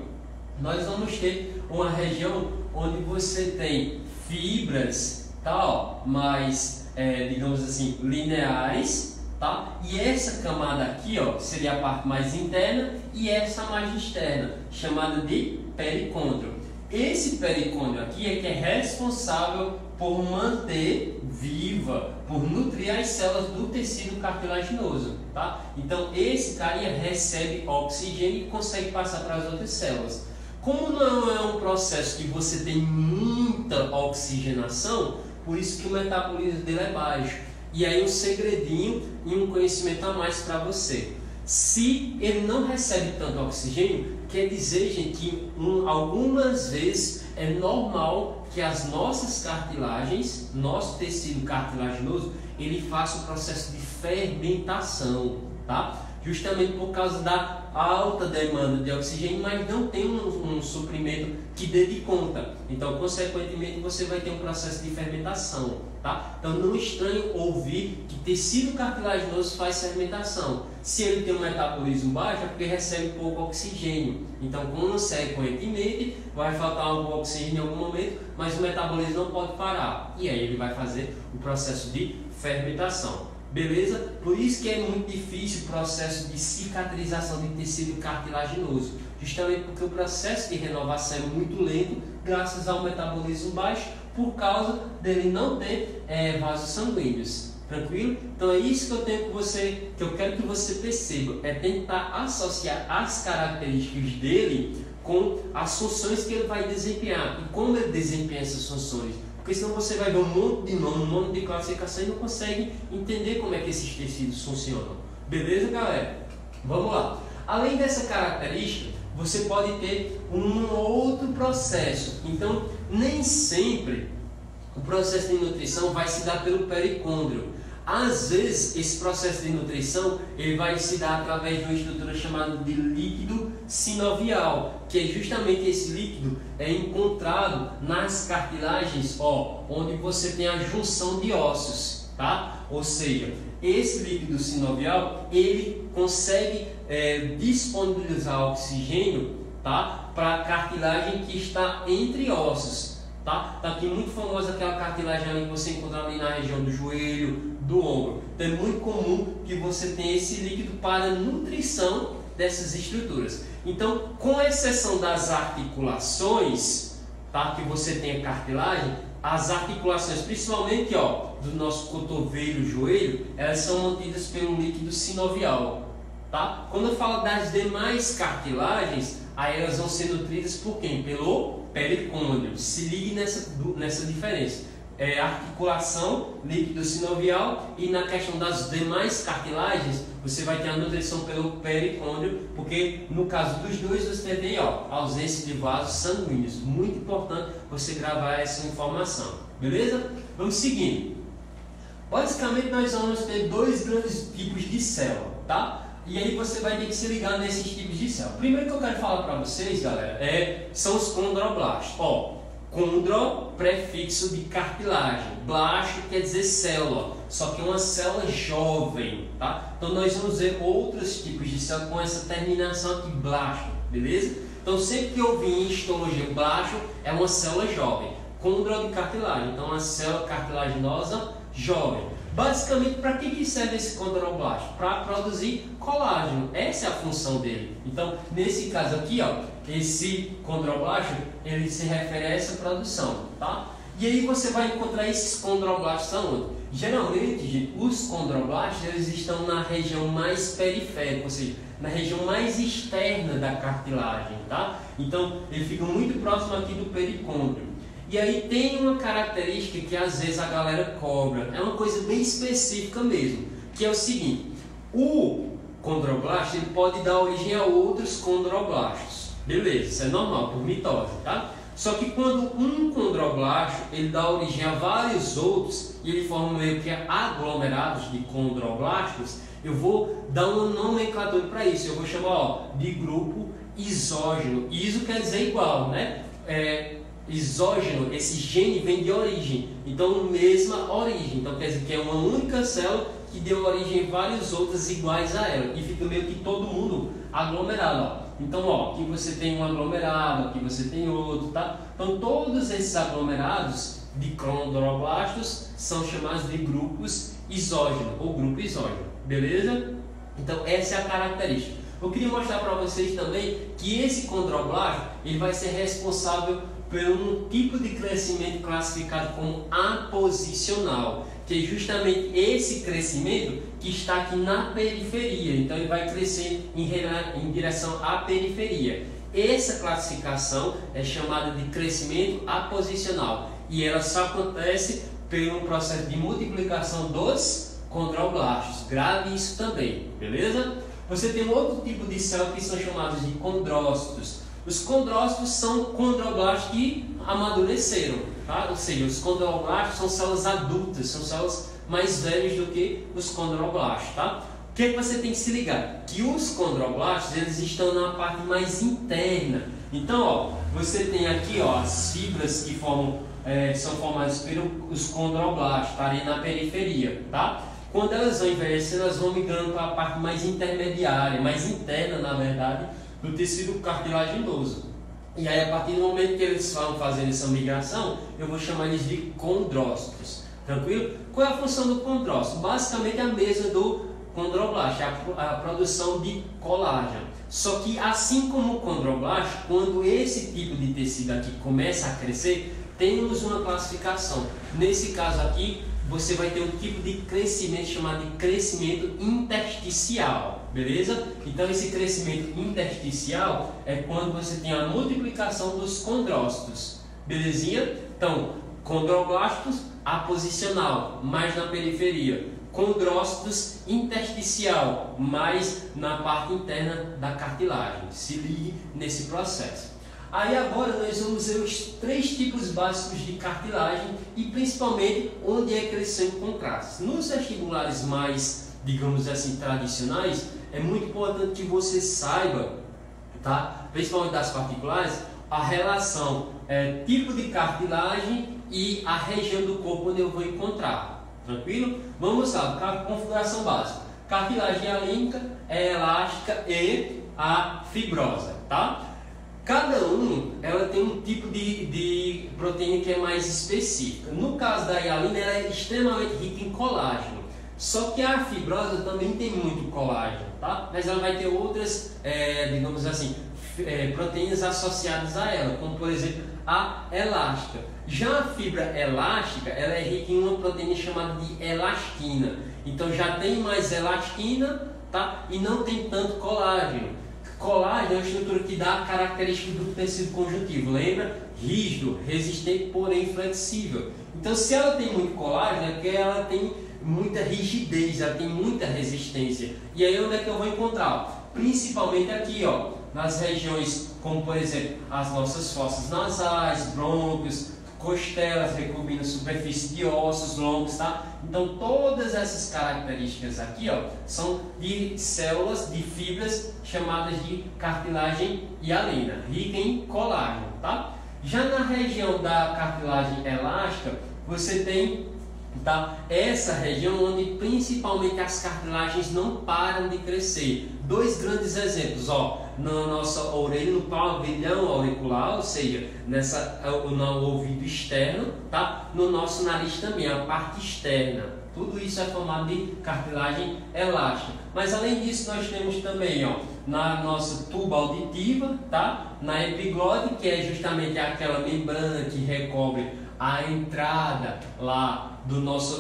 nós vamos ter uma região onde você tem fibras, tá, ó, mais, digamos assim, lineares, tá? E essa camada aqui, ó, seria a parte mais interna e essa mais externa, chamada de pericôndrio. Esse pericôndrio aqui é que é responsável por manter viva, por nutrir as células do tecido cartilaginoso, tá? Então esse carinha recebe oxigênio e consegue passar para as outras células. Como não é um processo que você tem muita oxigenação, por isso que o metabolismo dele é baixo. E aí um segredinho e um conhecimento a mais para você. Se ele não recebe tanto oxigênio, quer dizer, gente, que algumas vezes é normal que as nossas cartilagens, nosso tecido cartilaginoso, ele faça um processo de fermentação, tá? Justamente por causa da alta demanda de oxigênio, mas não tem um suprimento que dê de conta. Então, consequentemente, você vai ter um processo de fermentação, tá? Então, não estranhe ouvir que tecido cartilaginoso faz fermentação. Se ele tem um metabolismo baixo, é porque recebe pouco oxigênio. Então, consequentemente, vai faltar algum oxigênio em algum momento, mas o metabolismo não pode parar. E aí ele vai fazer o processo de fermentação. Beleza? Por isso que é muito difícil o processo de cicatrização de tecido cartilaginoso. Justamente porque o processo de renovação é muito lento, graças ao metabolismo baixo, por causa dele não ter vasos sanguíneos. Tranquilo? Então é isso que eu tenho com você, que eu quero que você perceba, é tentar associar as características dele com as funções que ele vai desempenhar e como ele desempenha essas funções. Porque senão você vai ver um monte de nome, um monte de classificação e não consegue entender como é que esses tecidos funcionam. Beleza, galera? Vamos lá. Além dessa característica, você pode ter um outro processo. Então, nem sempre o processo de nutrição vai se dar pelo pericôndrio. Às vezes, esse processo de nutrição ele vai se dar através de uma estrutura chamada de líquido sinovial, que é justamente esse líquido encontrado nas cartilagens, onde você tem a junção de ossos, tá? Ou seja, esse líquido sinovial ele consegue disponibilizar oxigênio, tá? Para a cartilagem que está entre ossos. Tá aqui muito famosa aquela cartilagem ali que você encontra ali na região do joelho, do ombro. Então é muito comum que você tenha esse líquido para a nutrição dessas estruturas. Então, com exceção das articulações, tá, que você tem a cartilagem, as articulações, principalmente do nosso cotovelo, joelho, elas são mantidas pelo líquido sinovial. Tá? Quando eu falo das demais cartilagens, aí elas vão ser nutridas por quem? Pelo pericôndrio. Se ligue nessa diferença. Articulação líquido-sinovial, e na questão das demais cartilagens você vai ter a nutrição pelo pericôndrio, porque no caso dos dois você tem ausência de vasos sanguíneos. Muito importante você gravar essa informação, beleza? Vamos seguindo. Basicamente nós vamos ter dois grandes tipos de célula, tá? E aí você vai ter que se ligar nesses tipos de célula. Primeiro que eu quero falar para vocês, galera, são os condroblastos. Condro, prefixo de cartilagem. Blasto quer dizer célula, só que é uma célula jovem, tá? Então nós vamos ver outros tipos de célula com essa terminação aqui, blasto, beleza? Então sempre que eu vi em histologia, blasto é uma célula jovem. Condro de cartilagem, então uma célula cartilaginosa jovem. Basicamente, para que serve esse condroblasto? Para produzir colágeno. Essa é a função dele. Então, nesse caso aqui, esse condroblasto, ele se refere a essa produção, tá? E aí você vai encontrar esses condroblastos aonde? Geralmente, gente, os condroblastos, eles estão na região mais periférica, ou seja, na região mais externa da cartilagem, tá? Então, ele fica muito próximo aqui do pericôndrio. E aí tem uma característica que às vezes a galera cobra, é uma coisa bem específica mesmo, que é o seguinte: o condroblasto ele pode dar origem a outros condroblastos, beleza, isso é normal, por mitose, tá? Só que quando um condroblasto ele dá origem a vários outros e ele forma meio que aglomerados de condroblastos, eu vou dar uma nomenclatura para isso, eu vou chamar de grupo isógeno. Iso quer dizer igual, né? Isógeno, esse gene vem de origem, então mesma origem, então quer dizer que é uma única célula que deu origem a vários outros iguais a ela, e fica meio que todo mundo aglomerado, Então, aqui você tem um aglomerado, aqui você tem outro, tá? Então todos esses aglomerados de condroblastos são chamados de grupos isógenos, ou grupo isógeno, beleza? Então essa é a característica. Eu queria mostrar para vocês também que esse condroblasto ele vai ser responsável por um tipo de crescimento classificado como aposicional, que é justamente esse crescimento que está aqui na periferia. Então ele vai crescer em direção à periferia. Essa classificação é chamada de crescimento aposicional e ela só acontece pelo processo de multiplicação dos condroblastos. Grave isso também, beleza? Você tem outro tipo de célula que são chamados de condrócitos. Os condrócitos são condroblastos que amadureceram, tá? Ou seja, os condroblastos são células adultas, são células mais velhas do que os condroblastos, tá? O que você tem que se ligar? Que os condroblastos eles estão na parte mais interna. Então, você tem aqui as fibras que são formadas pelos condroblastos, tá? Ali na periferia, tá? Quando elas vão envelhecendo, elas vão migrando para a parte mais intermediária, mais interna, na verdade, do tecido cartilaginoso. E aí, a partir do momento que eles vão fazendo essa migração, eu vou chamar eles de condrócitos. Tranquilo? Qual é a função do condrócito? Basicamente é a mesma do condroblasto, a produção de colágeno. Só que, assim como o condroblasto, quando esse tipo de tecido aqui começa a crescer, temos uma classificação. Nesse caso aqui, você vai ter um tipo de crescimento chamado de crescimento intersticial, beleza? Então esse crescimento intersticial é quando você tem a multiplicação dos condrócitos, belezinha? Então, condroblastos aposicional, mais na periferia, condrócitos intersticial, mais na parte interna da cartilagem. Se ligue nesse processo. Aí agora nós vamos ver os 3 tipos básicos de cartilagem e principalmente onde é que eles são encontrados. Nos vestibulares mais, digamos assim, tradicionais, é muito importante que você saiba, tá? Principalmente das particulares, a relação tipo de cartilagem e a região do corpo onde eu vou encontrar. Tranquilo? Vamos lá, configuração básica. Cartilagem hialínica, elástica e a fibrosa, tá? Cada ela tem um tipo de proteína que é mais específica. No caso da hialina, ela é extremamente rica em colágeno. Só que a fibrosa também tem muito colágeno, tá? Mas ela vai ter outras, digamos assim, proteínas associadas a ela, como por exemplo a elástica. Já a fibra elástica, ela é rica em uma proteína chamada de elastina. Então já tem mais elastina, tá? E não tem tanto colágeno. Colágeno é uma estrutura que dá a característica do tecido conjuntivo, lembra? rígido, resistente, porém flexível. Então, se ela tem muito colágeno, é porque ela tem muita rigidez, ela tem muita resistência. E aí onde é que eu vou encontrar? Principalmente aqui, ó, nas regiões como, por exemplo, as nossas fossas nasais, brônquios, costelas recobrindo superfície de ossos longos, tá? Então todas essas características aqui, ó, são de células, de fibras chamadas de cartilagem hialina, rica em colágeno, tá? Já na região da cartilagem elástica, você tem, tá, essa região onde principalmente as cartilagens não param de crescer. Dois grandes exemplos, ó, na nossa orelha, no pavilhão auricular, ou seja, no ouvido externo, tá? No nosso nariz também, a parte externa. Tudo isso é formado de cartilagem elástica. Mas além disso, nós temos também, ó, na nossa tuba auditiva, tá? Na epiglote, que é justamente aquela membrana que recobre a entrada lá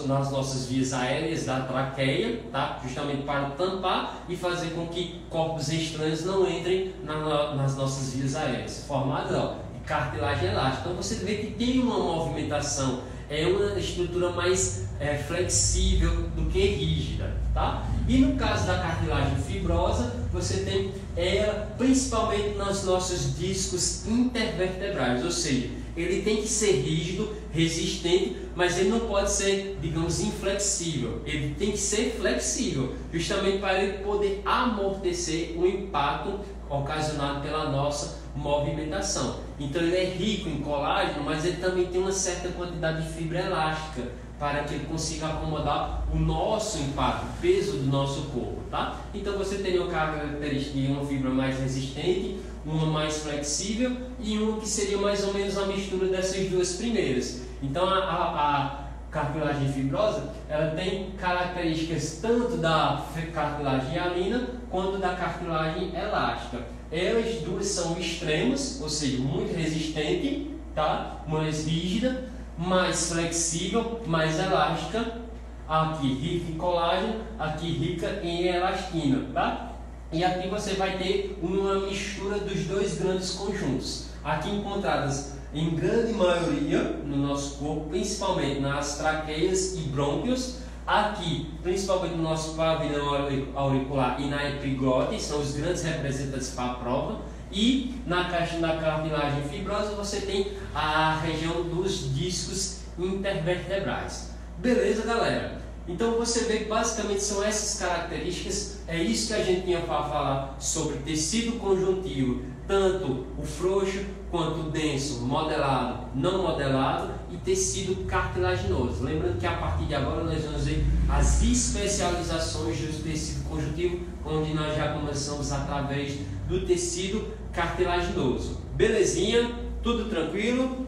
nas nossas vias aéreas da traqueia, tá? Justamente para tampar e fazer com que corpos estranhos não entrem nas nossas vias aéreas, formadas, ó, de cartilagem elástica. Então você vê que tem uma movimentação, é uma estrutura mais flexível do que rígida, tá? E no caso da cartilagem fibrosa, você tem ela principalmente nos nossos discos intervertebrais, ou seja, ele tem que ser rígido, resistente, mas ele não pode ser, digamos, inflexível. Ele tem que ser flexível, justamente para ele poder amortecer o impacto ocasionado pela nossa movimentação. Então ele é rico em colágeno, mas ele também tem uma certa quantidade de fibra elástica para que ele consiga acomodar o nosso impacto, o peso do nosso corpo, tá? Então você tem uma característica de uma fibra mais resistente, uma mais flexível e uma que seria mais ou menos a mistura dessas duas primeiras. Então a cartilagem fibrosa, ela tem características tanto da cartilagem hialina quanto da cartilagem elástica. Elas duas são extremos, ou seja, muito resistente, tá? Mais rígida, mais flexível, mais elástica. Aqui rica em colágeno, aqui rica em elastina, tá? E aqui você vai ter uma mistura dos dois grandes conjuntos. Aqui encontradas em grande maioria no nosso corpo, principalmente nas traqueias e brônquios. Aqui, principalmente no nosso pavilhão auricular e na epiglote, são os grandes representantes para a prova. E na cartilagem fibrosa você tem a região dos discos intervertebrais. Beleza, galera? Então você vê que basicamente são essas características, é isso que a gente tinha para falar sobre tecido conjuntivo, tanto o frouxo quanto o denso, modelado, não modelado e tecido cartilaginoso. Lembrando que a partir de agora nós vamos ver as especializações do tecido conjuntivo, onde nós já começamos através do tecido cartilaginoso. Belezinha? Tudo tranquilo?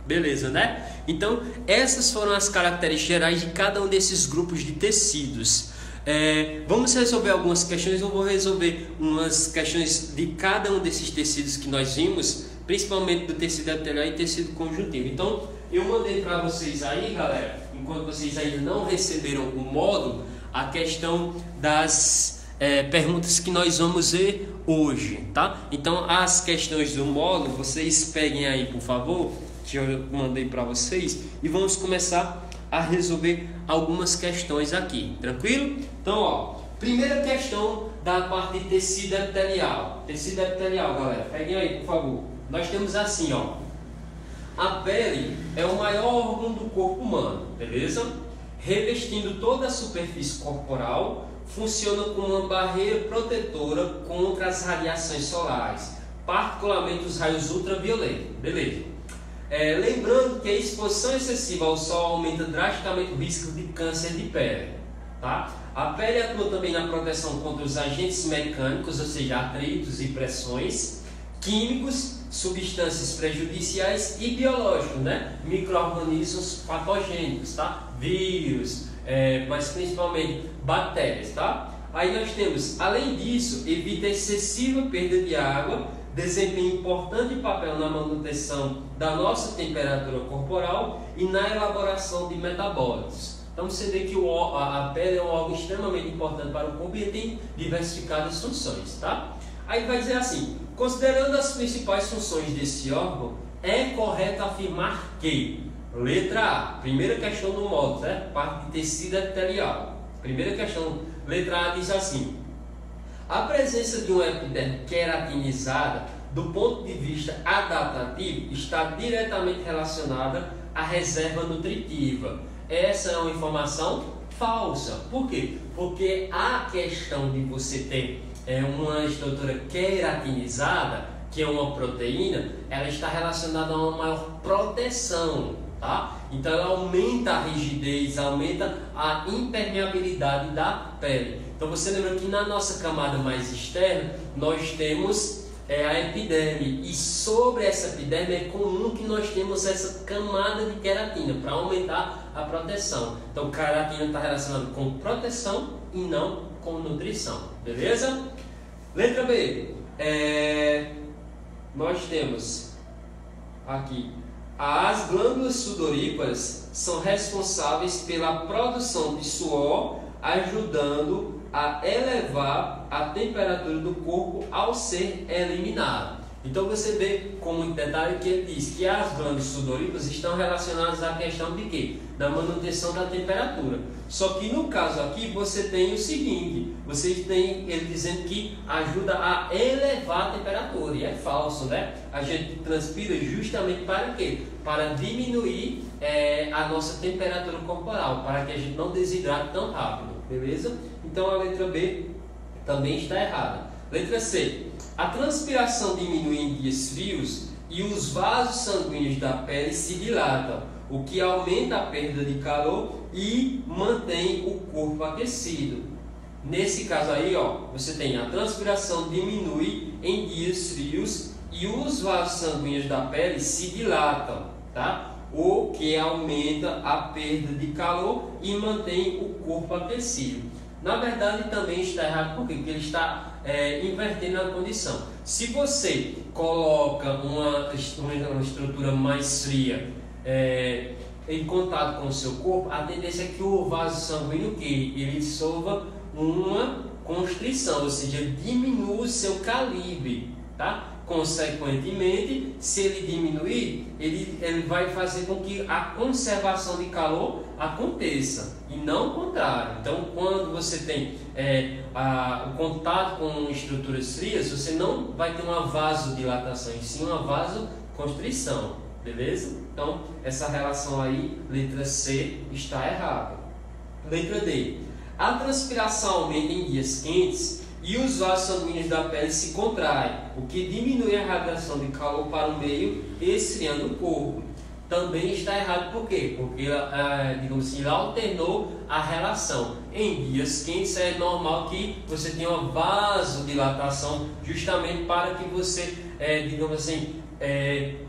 Beleza, né? Então, essas foram as características gerais de cada um desses grupos de tecidos. Vamos resolver algumas questões. Eu vou resolver umas questões de cada um desses tecidos que nós vimos, principalmente do tecido epitelial e tecido conjuntivo. Então, eu mandei para vocês aí, galera, enquanto vocês ainda não receberam o módulo, a questão das perguntas que nós vamos ver hoje, tá? Então, as questões do módulo, vocês peguem aí, por favor, que eu mandei para vocês, e vamos começar a resolver algumas questões aqui, tranquilo? Então, ó, primeira questão da parte de tecido epitelial. Tecido epitelial, galera, peguem aí, por favor. Nós temos assim, ó, a pele é o maior órgão do corpo humano, beleza? Revestindo toda a superfície corporal, funciona como uma barreira protetora contra as radiações solares, particularmente os raios ultravioletos, beleza? Lembrando que a exposição excessiva ao sol aumenta drasticamente o risco de câncer de pele, tá? A pele atua também na proteção contra os agentes mecânicos, ou seja, atritos e pressões, químicos, substâncias prejudiciais e biológicos, né? Micro-organismos patogênicos, tá? Vírus, mas principalmente bactérias, tá? Aí nós temos, além disso, evita excessiva perda de água, desempenha importante papel na manutenção da nossa temperatura corporal e na elaboração de metabólitos. Então você vê que a pele é um órgão extremamente importante para o corpo e tem diversificadas funções, tá? Aí vai dizer assim, considerando as principais funções desse órgão, é correto afirmar que, letra A, primeira questão do módulo, certo? Parte de tecido epitelial. Primeira questão, letra A diz assim, a presença de uma epiderme queratinizada, do ponto de vista adaptativo, está diretamente relacionada à reserva nutritiva. Essa é uma informação falsa. Por quê? Porque a questão de você ter uma estrutura queratinizada, que é uma proteína, ela está relacionada a uma maior proteção, tá? Então ela aumenta a rigidez, aumenta a impermeabilidade da pele. Então você lembra que na nossa camada mais externa nós temos a epiderme, e sobre essa epiderme é comum que nós temos essa camada de queratina para aumentar a proteção. Então queratina está relacionado com proteção e não com nutrição, beleza? Letra B, nós temos aqui, as glândulas sudoríparas são responsáveis pela produção de suor, ajudando a elevar a temperatura do corpo ao ser eliminado. Então você vê com muito detalhe que ele diz que as glândulas sudoríparas estão relacionadas à questão de quê? Da manutenção da temperatura. Só que no caso aqui você tem o seguinte, você tem ele dizendo que ajuda a elevar a temperatura, e é falso, né? A gente transpira justamente para quê? Para diminuir a nossa temperatura corporal, para que a gente não desidrate tão rápido, beleza? Então a letra B também está errada. Letra C, a transpiração diminui em dias frios e os vasos sanguíneos da pele se dilatam, o que aumenta a perda de calor e mantém o corpo aquecido. Nesse caso aí, ó, você tem a transpiração diminui em dias frios e os vasos sanguíneos da pele se dilatam, tá? O que aumenta a perda de calor e mantém o corpo aquecido. Na verdade também está errado, por quê? Porque ele está invertendo a condição. Se você coloca uma estrutura mais fria em contato com o seu corpo, a tendência é que o vaso sanguíneo ele dissolva uma constrição, ou seja, diminua o seu calibre, tá? Consequentemente, se ele diminuir, ele vai fazer com que a conservação de calor aconteça e não o contrário. Então, quando você tem o contato com estruturas frias, você não vai ter uma vasodilatação, e sim uma vasoconstrição, beleza? Então, essa relação aí, letra C, está errada. Letra D, a transpiração aumenta em dias quentes e os vasos sanguíneos da pele se contraem, o que diminui a radiação de calor para o meio, esfriando o corpo. Também está errado, por quê? Porque, digamos assim, ele alternou a relação. Em dias quentes é normal que você tenha uma vasodilatação, justamente para que você, digamos assim,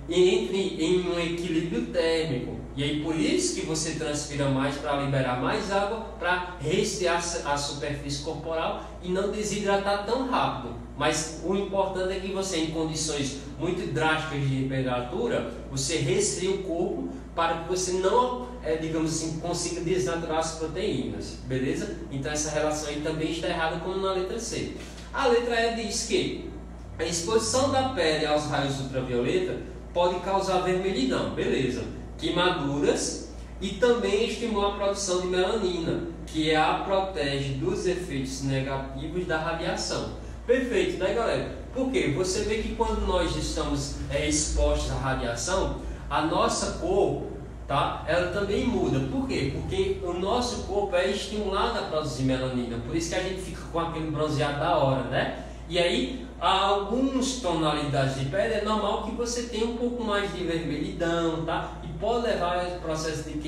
entre em um equilíbrio térmico. E aí por isso que você transpira mais, para liberar mais água, para resfriar a superfície corporal e não desidratar tão rápido. Mas o importante é que você, em condições muito drásticas de temperatura, você resfria o corpo para que você não, digamos assim, consiga desnaturar as proteínas, beleza? Então essa relação aí também está errada, como na letra C. A letra E diz que a exposição da pele aos raios ultravioleta pode causar vermelhidão, beleza? Queimaduras e também estimular a produção de melanina, que a protege dos efeitos negativos da radiação. Perfeito, né, galera? Por quê? Você vê que quando nós estamos expostos à radiação, a nossa cor, tá? Ela também muda. Por quê? Porque o nosso corpo é estimulado a produzir melanina, por isso que a gente fica com aquele bronzeado da hora, né? E aí, algumas tonalidades de pele é normal que você tenha um pouco mais de vermelhidão, tá? E pode levar ao processo de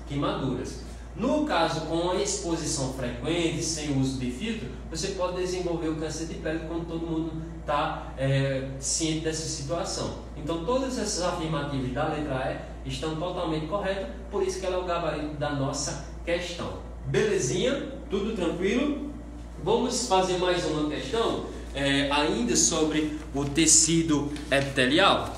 queimaduras. No caso, com a exposição frequente, sem uso de filtro, você pode desenvolver o câncer de pele, quando todo mundo está ciente dessa situação. Então, todas essas afirmativas da letra E estão totalmente corretas, por isso que ela é o gabarito da nossa questão. Belezinha? Tudo tranquilo? Vamos fazer mais uma questão, ainda sobre o tecido epitelial.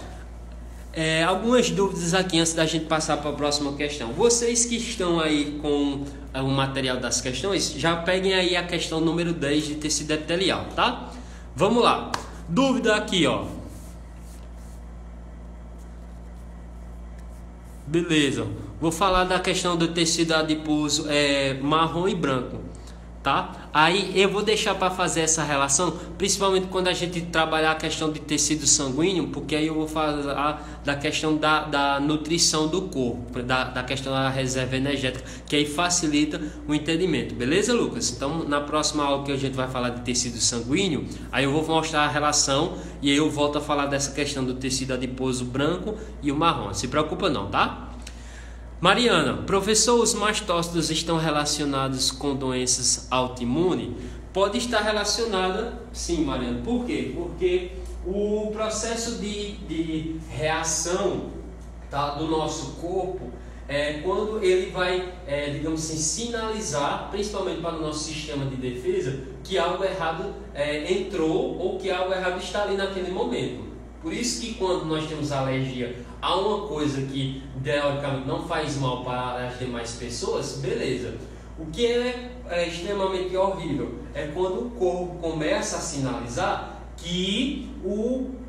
Algumas dúvidas aqui antes da gente passar para a próxima questão. Vocês que estão aí com o material das questões, já peguem aí a questão número 10 de tecido epitelial, tá? Vamos lá. Dúvida aqui, ó. Beleza. Vou falar da questão do tecido adiposo marrom e branco, tá? Aí eu vou deixar para fazer essa relação, principalmente quando a gente trabalhar a questão de tecido sanguíneo, porque aí eu vou falar da questão da nutrição do corpo, da questão da reserva energética, que aí facilita o entendimento, beleza, Lucas? Então, na próxima aula que a gente vai falar de tecido sanguíneo, aí eu vou mostrar a relação e aí eu volto a falar dessa questão do tecido adiposo branco e o marrom. Não se preocupa não, tá? Mariana, professor, os mastócitos estão relacionados com doenças autoimunes? Pode estar relacionada, sim, Mariana. Por quê? Porque o processo de reação, tá, do nosso corpo, quando ele vai, digamos assim, sinalizar, principalmente para o nosso sistema de defesa, que algo errado entrou ou que algo errado está ali naquele momento. Por isso que quando nós temos alergia a uma coisa que teoricamente não faz mal para as demais pessoas, beleza. O que é extremamente horrível é quando o corpo começa a sinalizar que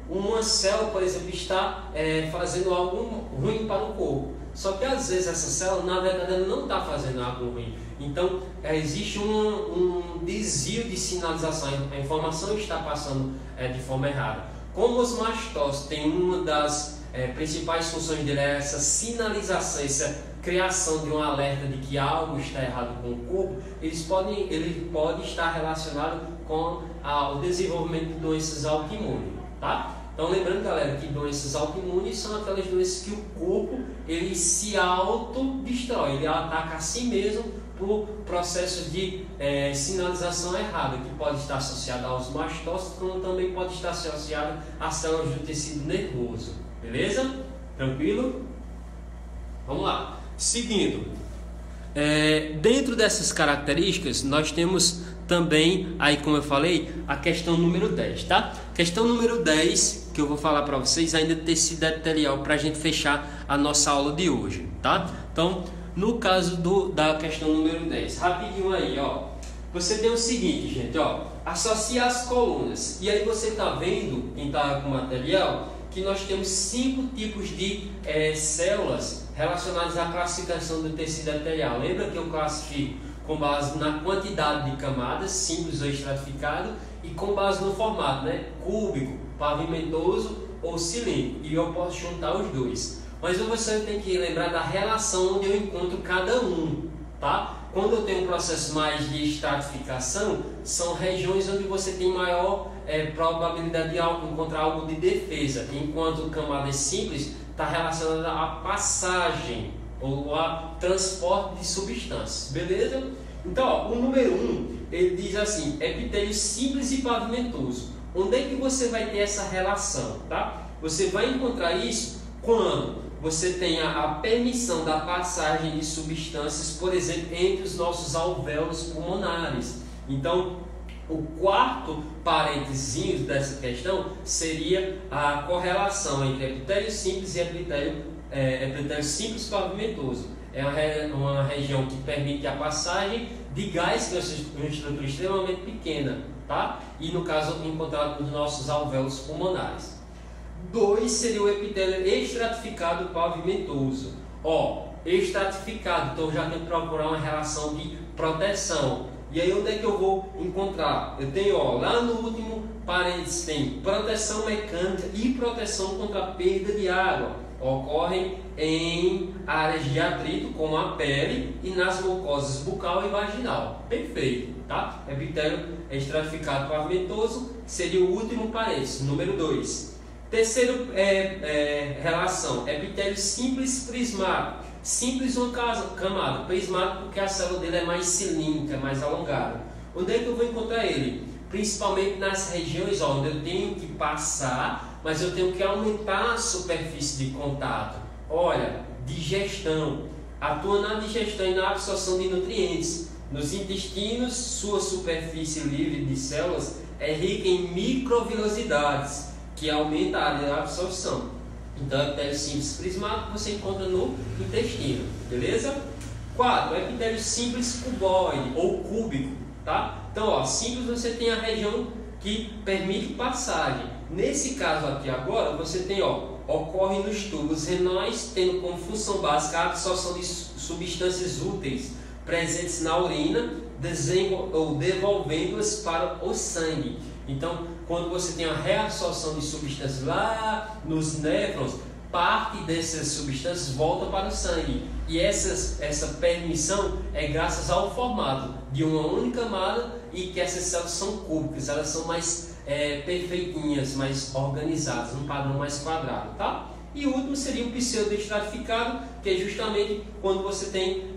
uma célula, por exemplo, está fazendo algo ruim para o corpo. Só que às vezes essa célula, na verdade, ela não está fazendo algo ruim. Então, existe um desvio de sinalização, a informação está passando de forma errada. Como os mastócitos têm uma das principais funções dele é essa sinalização, essa criação de um alerta de que algo está errado com o corpo, ele pode estar relacionado com o desenvolvimento de doenças autoimunes, tá? Então lembrando, galera, que doenças autoimunes são aquelas doenças que o corpo ele se autodestrói, ele ataca a si mesmo por processo de sinalização errada, que pode estar associado aos mastócitos, como também pode estar associado às células do tecido nervoso. Beleza? Tranquilo? Vamos lá. Seguindo. Dentro dessas características, nós temos também, aí como eu falei, a questão número 10, tá? Questão número 10, que eu vou falar para vocês, ainda tecido epitelial, para a gente fechar a nossa aula de hoje, tá? Então, no caso da questão número 10, rapidinho aí, ó. Você tem o seguinte, gente, ó. Associa as colunas. E aí você tá vendo, quem tá com o material, que nós temos 5 tipos de células relacionadas à classificação do tecido epitelial. Lembra que eu classifico com base na quantidade de camadas, simples ou estratificado, e com base no formato, né? Cúbico, pavimentoso ou cilíndrico. E eu posso juntar os dois. Mas você tem que lembrar da relação onde eu encontro cada um, tá? Quando eu tenho um processo mais de estratificação, são regiões onde você tem maior probabilidade de encontrar algo de defesa, enquanto camadas simples está relacionada à passagem ou a transporte de substâncias, beleza? Então, ó, o número 1, ele diz assim, epitélio simples e pavimentoso. Onde é que você vai ter essa relação, tá? Você vai encontrar isso quando você tem a permissão da passagem de substâncias, por exemplo, entre os nossos alvéolos pulmonares. Então, o quarto parênteses dessa questão seria a correlação entre epitélio simples e epitélio simples pavimentoso. É uma região que permite a passagem de gás, que é uma estrutura extremamente pequena, tá? E no caso encontrado nos nossos alvéolos pulmonares. 2 seria o epitélio estratificado pavimentoso. Ó, estratificado, então eu já tenho que procurar uma relação de proteção. E aí onde é que eu vou encontrar? Eu tenho, ó, lá no último parênteses tem proteção mecânica e proteção contra a perda de água. Ocorrem em áreas de atrito, como a pele e nas mucosas bucal e vaginal. Perfeito, tá? Epitélio estratificado pavimentoso seria o último parênteses, número 2. Terceiro relação, epitélio simples prismático. Simples uma camada, prismático porque a célula dele é mais cilíndrica, mais alongada. Onde é que eu vou encontrar ele? Principalmente nas regiões onde eu tenho que passar, mas eu tenho que aumentar a superfície de contato. Olha, digestão. Atua na digestão e na absorção de nutrientes. Nos intestinos, sua superfície livre de células é rica em microvilosidades, que aumenta a área de absorção. Então, epitélio simples prismático você encontra no intestino, beleza? 4. Epitélio simples cuboide ou cúbico, tá? Então, ó, simples você tem a região que permite passagem. Nesse caso aqui agora, você tem, ó, ocorre nos tubos renais, tendo como função básica a absorção de substâncias úteis presentes na urina, devolvendo-as para o sangue. Então, quando você tem a reabsorção de substâncias lá nos néfrons, parte dessas substâncias volta para o sangue. E essa permissão é graças ao formato de uma única camada e que essas células são cúbicas, elas são mais perfeitinhas, mais organizadas, um padrão mais quadrado, tá? E o último seria o pseudoestratificado, que é justamente quando você tem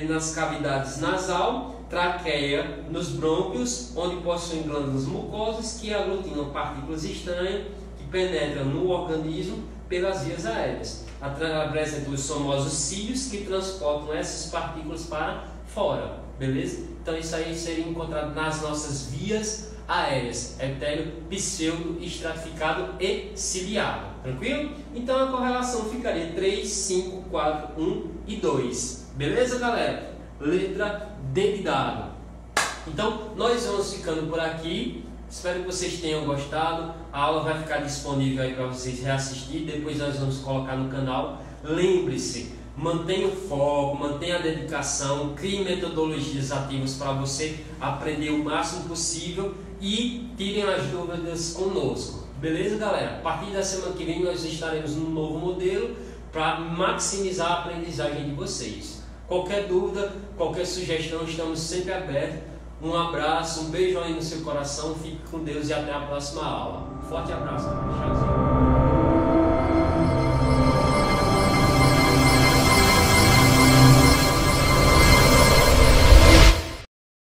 nas cavidades nasal, traqueia, nos brônquios, onde possuem glândulas mucosas que aglutinam partículas estranhas que penetram no organismo pelas vias aéreas, através dos famosos cílios que transportam essas partículas para fora, beleza? Então isso aí seria encontrado nas nossas vias aéreas, epitélio pseudo-estratificado e ciliado, tranquilo? Então a correlação ficaria 3, 5, 4, 1 e 2, beleza, galera? Letra D de dado. Então nós vamos ficando por aqui. Espero que vocês tenham gostado. A aula vai ficar disponível aí para vocês reassistir. Depois nós vamos colocar no canal. Lembre-se, mantenha o foco, mantenha a dedicação, crie metodologias ativas para você aprender o máximo possível e tirem as dúvidas conosco. Beleza, galera? A partir da semana que vem nós estaremos num novo modelo para maximizar a aprendizagem de vocês. Qualquer dúvida, qualquer sugestão, estamos sempre abertos. Um abraço, um beijo aí no seu coração, fique com Deus e até a próxima aula. Forte abraço.